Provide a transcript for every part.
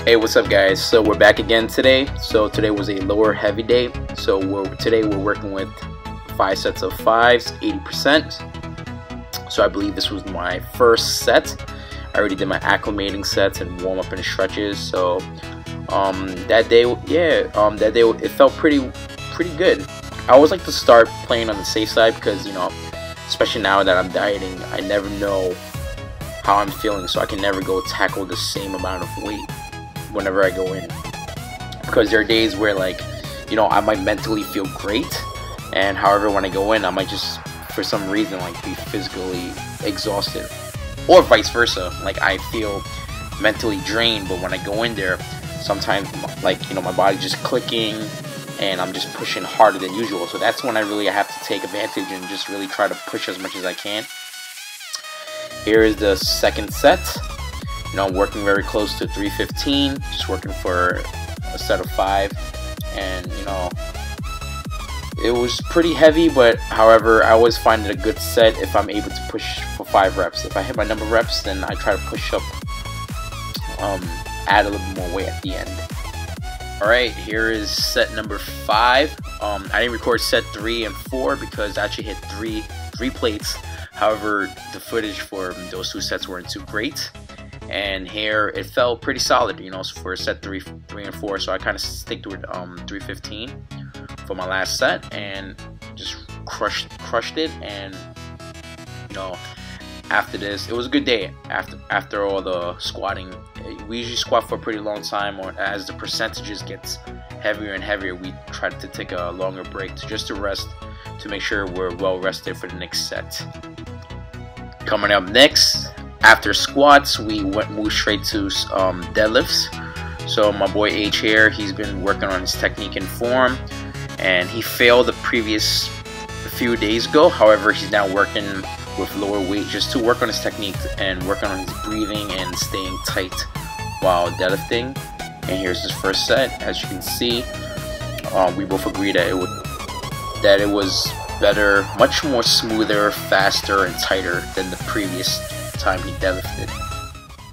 Hey, what's up guys? So we're back again today. So today was a lower heavy day. So today we're working with 5 sets of 5s, 80%. So I believe this was my first set. I already did my acclimating sets and warm up and stretches. So that day it felt pretty good. I always like to start playing on the safe side because, you know, especially now that I'm dieting, I never know how I'm feeling, so I can never go tackle the same amount of weight whenever I go in, because there are days where, like, you know, I might mentally feel great, and however when I go in I might just for some reason like be physically exhausted, or vice versa. Like, I feel mentally drained, but when I go in there sometimes, like, you know, my body's just clicking and I'm just pushing harder than usual. So that's when I have to take advantage and just really try to push as much as I can. Here is the second set. You know, I'm working very close to 315, just working for a set of 5, and you know, it was pretty heavy, but however, I always find it a good set if I'm able to push for 5 reps. If I hit my number of reps, then I try to push up, add a little bit more weight at the end. Alright, here is set number 5. I didn't record set 3 and 4 because I actually hit three plates. However, the footage for those 2 sets weren't too great. And here it felt pretty solid, you know, for set 3 and 4. So I kind of sticked with 315 for my last set and just crushed it. And you know, after this, it was a good day. After all the squatting, we usually squat for a pretty long time, or as the percentages gets heavier and heavier, we try to take a longer break just to rest, to make sure we're well rested for the next set. Coming up next, after squats, we moved straight to deadlifts. So my boy H here, he's been working on his technique and form, and he failed the previous few days ago. However, he's now working with lower weight just to work on his technique and working on his breathing and staying tight while deadlifting. And here's his first set. As you can see, we both agreed that it was better, much more smoother, faster, and tighter than the previous time he deadlifted.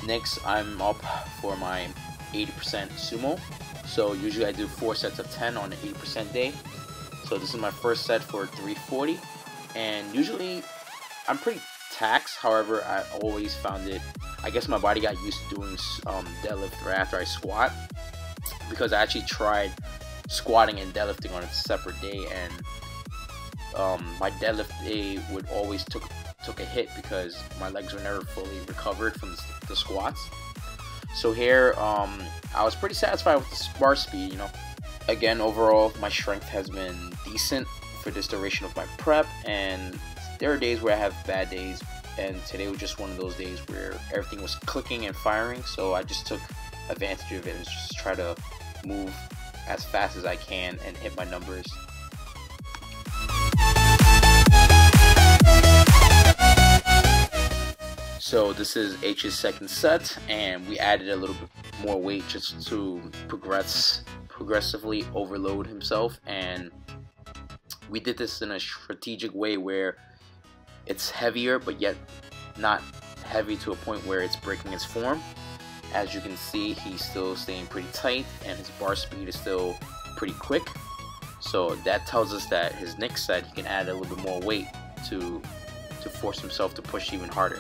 Next, I'm up for my 80% sumo. So usually I do 4 sets of 10 on an 80% day. So this is my first set for 340, and usually I'm pretty taxed. However, I always found it, I guess my body got used to doing deadlift right after I squat, because I actually tried squatting and deadlifting on a separate day, and my deadlift day would always took a hit because my legs were never fully recovered from the squats. So here, I was pretty satisfied with the bar speed, you know. Again, overall, my strength has been decent for this duration of my prep, and there are days where I have bad days, and today was just one of those days where everything was clicking and firing, so I just took advantage of it and just try to move as fast as I can and hit my numbers. So this is H's second set, and we added a little bit more weight just to progressively overload himself, and we did this in a strategic way where it's heavier but yet not heavy to a point where it's breaking its form. As you can see, he's still staying pretty tight and his bar speed is still pretty quick, so that tells us that his next set he can add a little bit more weight to force himself to push even harder.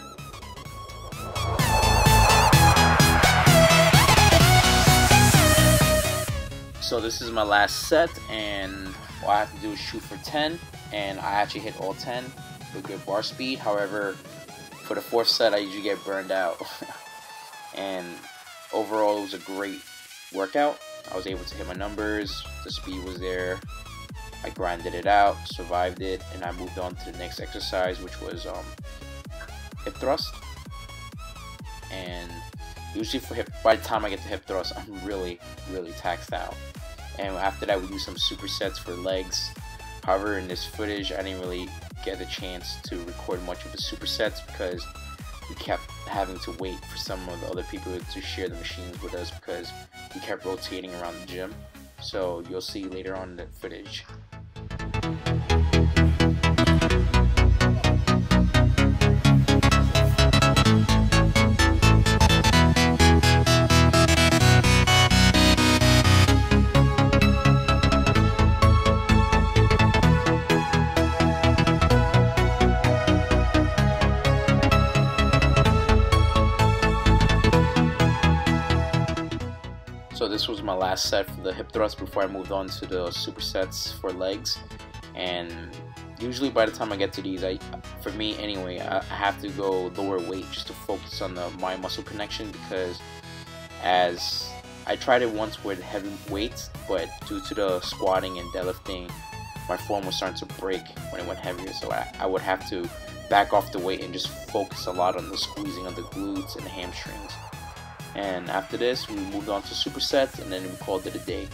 So this is my last set, and all I have to do is shoot for 10, and I actually hit all 10 with good bar speed. However, for the 4th set I usually get burned out. And overall it was a great workout. I was able to hit my numbers, the speed was there, I grinded it out, survived it, and I moved on to the next exercise, which was hip thrust. And usually for by the time I get to hip thrust, I'm really taxed out. And after that, we do some supersets for legs. However, in this footage, I didn't really get the chance to record much of the supersets because we kept having to wait for some of the other people to share the machines with us because we kept rotating around the gym. So you'll see later on in the footage. So this was my last set for the hip thrust before I moved on to the supersets for legs. And usually by the time I get to these, for me anyway, I have to go lower weight just to focus on the mind muscle connection, because as I tried it once with heavy weights, but due to the squatting and deadlifting, my form was starting to break when it went heavier, so I would have to back off the weight and just focus a lot on the squeezing of the glutes and the hamstrings. And after this, we moved on to supersets, and then we called it a day.